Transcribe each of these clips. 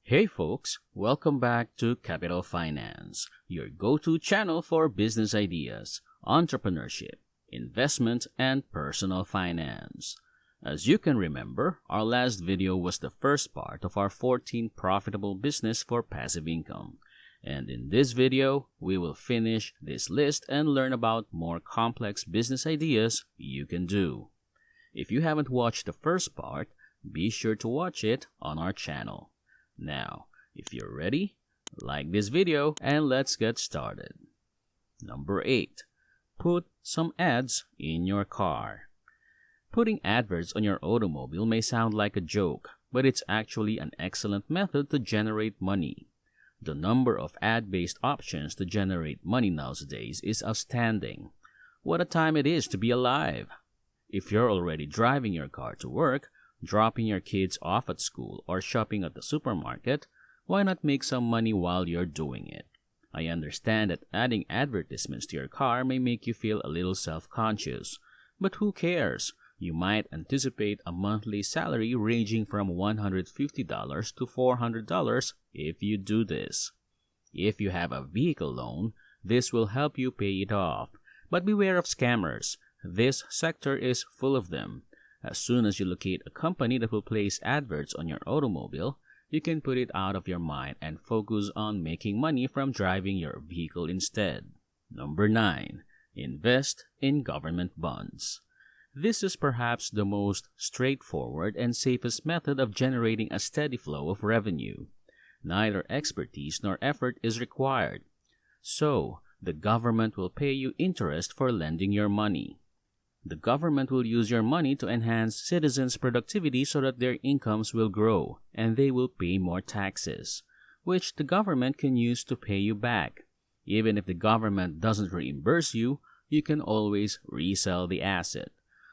Hey folks, welcome back to Capital Finance, your go-to channel for business ideas, entrepreneurship, investment, and personal finance. As you can remember, our last video was the first part of our 14 profitable business for passive income. And in this video, we will finish this list and learn about more complex business ideas you can do. If you haven't watched the first part, be sure to watch it on our channel. Now, if you're ready, like this video and let's get started. Number 8. Put some ads in your car. Putting adverts on your automobile may sound like a joke, but it's actually an excellent method to generate money. The number of ad-based options to generate money nowadays is outstanding. What a time it is to be alive! If you're already driving your car to work, dropping your kids off at school, or shopping at the supermarket, why not make some money while you're doing it? I understand that adding advertisements to your car may make you feel a little self-conscious, but who cares? You might anticipate a monthly salary ranging from $150 to $400 if you do this. If you have a vehicle loan, this will help you pay it off, but beware of scammers. This sector is full of them. As soon as you locate a company that will place adverts on your automobile, you can put it out of your mind and focus on making money from driving your vehicle instead. Number 9. Invest in government bonds. This is perhaps the most straightforward and safest method of generating a steady flow of revenue. Neither expertise nor effort is required. So, the government will pay you interest for lending your money. The government will use your money to enhance citizens' productivity so that their incomes will grow and they will pay more taxes, which the government can use to pay you back. Even if the government doesn't reimburse you, you can always resell the asset.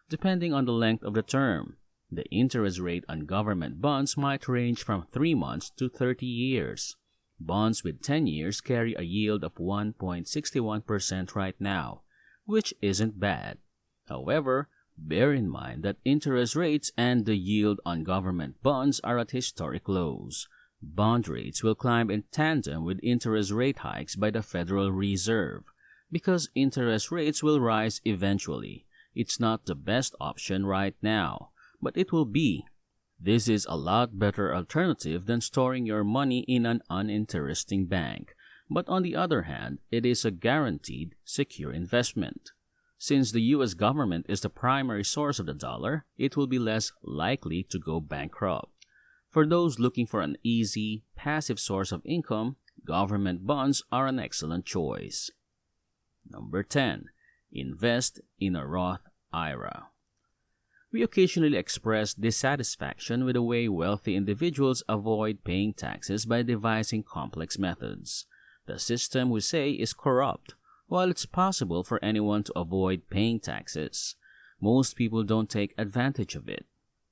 Depending on the length of the term, the interest rate on government bonds might range from 3 months to 30 years. Bonds with 10 years carry a yield of 1.61% right now, which isn't bad. However, bear in mind that interest rates and the yield on government bonds are at historic lows. Bond rates will climb in tandem with interest rate hikes by the Federal Reserve. Because interest rates will rise eventually, it's not the best option right now, but it will be. This is a lot better alternative than storing your money in an uninteresting bank. But on the other hand, it is a guaranteed, secure investment. Since the U.S. government is the primary source of the dollar, it will be less likely to go bankrupt. For those looking for an easy, passive source of income, government bonds are an excellent choice. Number 10. Invest in a Roth IRA. We occasionally express dissatisfaction with the way wealthy individuals avoid paying taxes by devising complex methods. The system, we say, is corrupt. While it's possible for anyone to avoid paying taxes, most people don't take advantage of it.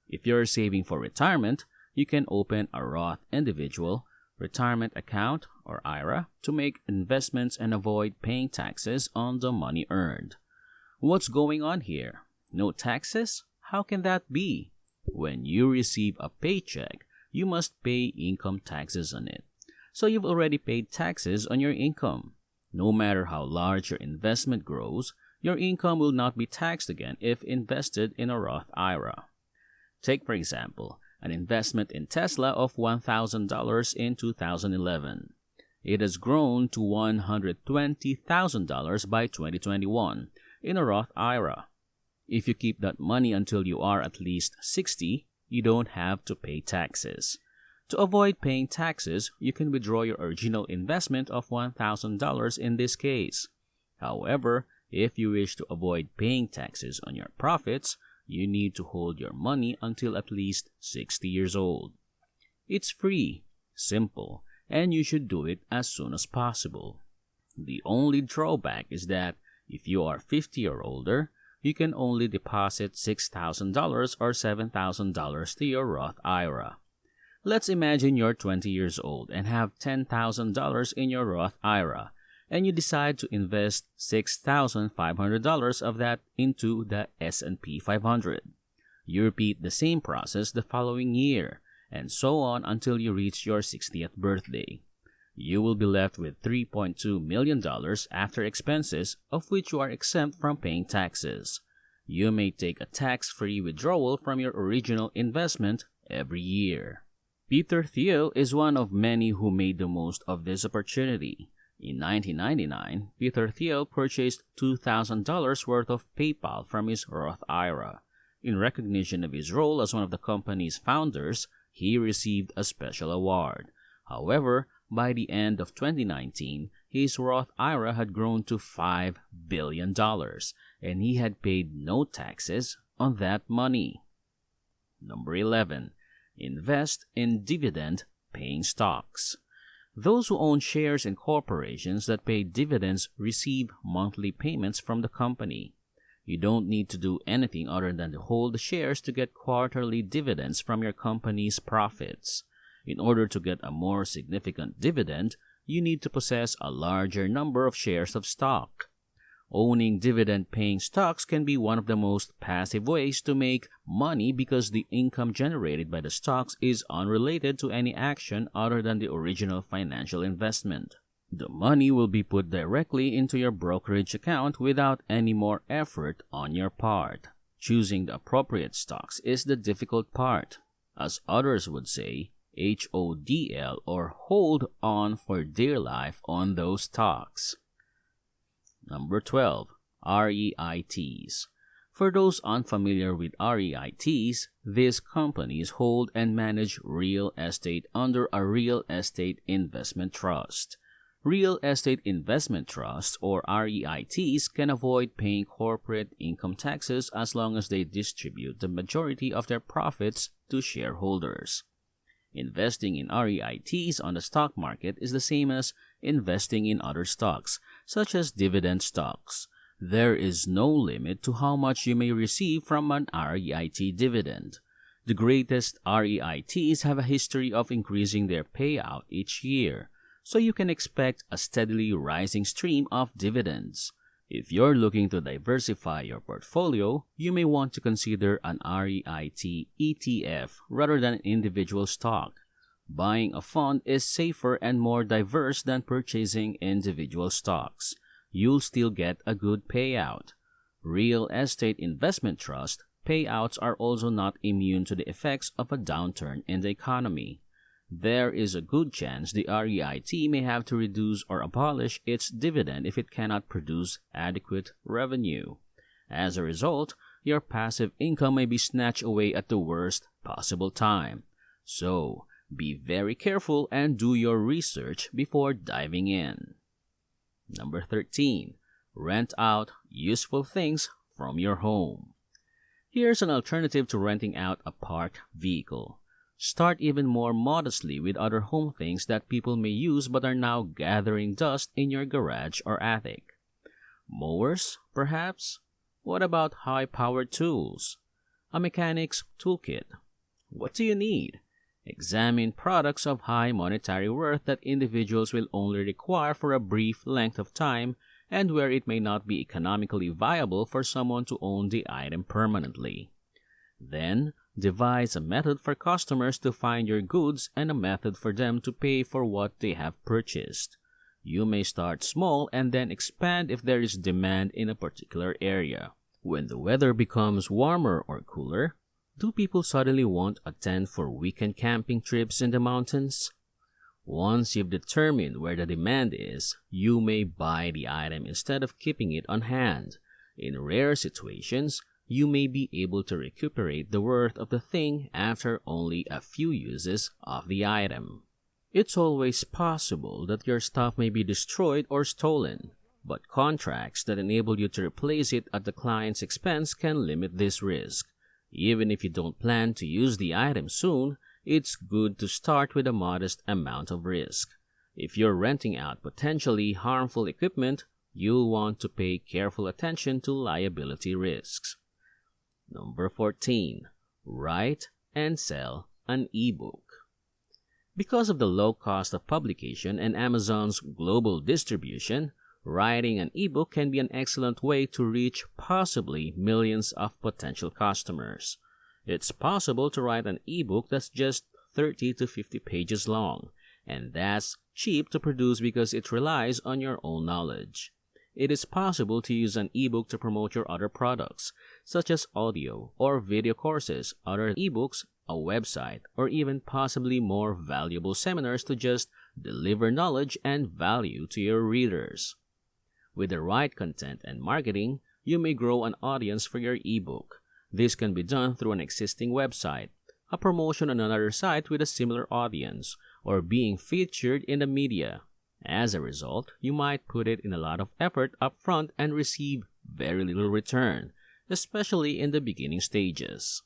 If you're saving for retirement, you can open a Roth Individual Retirement Account or IRA to make investments and avoid paying taxes on the money earned. What's going on here? No taxes? How can that be? When you receive a paycheck, you must pay income taxes on it. So you've already paid taxes on your income. No matter how large your investment grows, your income will not be taxed again if invested in a Roth IRA. Take, for example, an investment in Tesla of $1,000 in 2011. It has grown to $120,000 by 2021 in a Roth IRA. If you keep that money until you are at least 60, you don't have to pay taxes. To avoid paying taxes, you can withdraw your original investment of $1,000 in this case. However, if you wish to avoid paying taxes on your profits, you need to hold your money until at least 60 years old. It's free, simple, and you should do it as soon as possible. The only drawback is that if you are 50 or older, you can only deposit $6,000 or $7,000 to your Roth IRA. Let's imagine you're 20 years old and have $10,000 in your Roth IRA, and you decide to invest $6,500 of that into the S&P 500. You repeat the same process the following year, and so on until you reach your 60th birthday. You will be left with $3.2 million after expenses, of which you are exempt from paying taxes. You may take a tax-free withdrawal from your original investment every year. Peter Thiel is one of many who made the most of this opportunity. In 1999, Peter Thiel purchased $2,000 worth of PayPal from his Roth IRA. In recognition of his role as one of the company's founders, he received a special award. However, by the end of 2019, his Roth IRA had grown to $5 billion, and he had paid no taxes on that money. Number 11. Invest in dividend-paying stocks. Those who own shares in corporations that pay dividends receive monthly payments from the company. You don't need to do anything other than to hold the shares to get quarterly dividends from your company's profits. In order to get a more significant dividend, you need to possess a larger number of shares of stock. Owning dividend-paying stocks can be one of the most passive ways to make money because the income generated by the stocks is unrelated to any action other than the original financial investment. The money will be put directly into your brokerage account without any more effort on your part. Choosing the appropriate stocks is the difficult part. As others would say, HODL or hold on for dear life on those stocks. Number 12. REITs. For those unfamiliar with REITs, these companies hold and manage real estate under a real estate investment trust. Real estate investment trusts, or REITs, can avoid paying corporate income taxes as long as they distribute the majority of their profits to shareholders. Investing in REITs on the stock market is the same as investing in other stocks, such as dividend stocks. There is no limit to how much you may receive from an REIT dividend. The greatest REITs have a history of increasing their payout each year, so you can expect a steadily rising stream of dividends. If you're looking to diversify your portfolio, you may want to consider an REIT ETF rather than an individual stock. Buying a fund is safer and more diverse than purchasing individual stocks. You'll still get a good payout. Real estate investment trust payouts are also not immune to the effects of a downturn in the economy. There is a good chance the REIT may have to reduce or abolish its dividend if it cannot produce adequate revenue. As a result, your passive income may be snatched away at the worst possible time. So, be very careful and do your research before diving in. Number 13. Rent out useful things from your home. Here's an alternative to renting out a parked vehicle. Start even more modestly with other home things that people may use but are now gathering dust in your garage or attic. Mowers, perhaps? What about high-powered tools? A mechanic's toolkit? What do you need? Examine products of high monetary worth that individuals will only require for a brief length of time and where it may not be economically viable for someone to own the item permanently. Then, devise a method for customers to find your goods and a method for them to pay for what they have purchased. You may start small and then expand if there is demand in a particular area. When the weather becomes warmer or cooler, do people suddenly want a tent for weekend camping trips in the mountains? Once you've determined where the demand is, you may buy the item instead of keeping it on hand. In rare situations, you may be able to recuperate the worth of the thing after only a few uses of the item. It's always possible that your stuff may be destroyed or stolen, but contracts that enable you to replace it at the client's expense can limit this risk. Even if you don't plan to use the item soon, it's good to start with a modest amount of risk. If you're renting out potentially harmful equipment, you'll want to pay careful attention to liability risks. Number 14. Write and sell an ebook. Because of the low cost of publication and Amazon's global distribution, writing an ebook can be an excellent way to reach possibly millions of potential customers. It's possible to write an ebook that's just 30 to 50 pages long, and that's cheap to produce because it relies on your own knowledge. It is possible to use an ebook to promote your other products, such as audio or video courses, other ebooks, a website, or even possibly more valuable seminars to just deliver knowledge and value to your readers. With the right content and marketing, you may grow an audience for your ebook. This can be done through an existing website, a promotion on another site with a similar audience, or being featured in the media. As a result, you might put it in a lot of effort up front and receive very little return, especially in the beginning stages.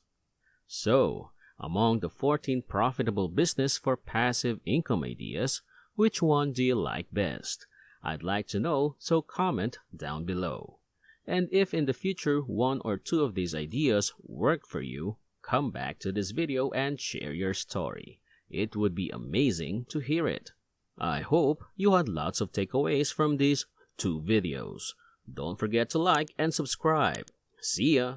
So, among the 14 profitable business for passive income ideas, which one do you like best? I'd like to know, so comment down below. And if in the future one or two of these ideas work for you, come back to this video and share your story. It would be amazing to hear it. I hope you had lots of takeaways from these 2 videos. Don't forget to like and subscribe. See ya!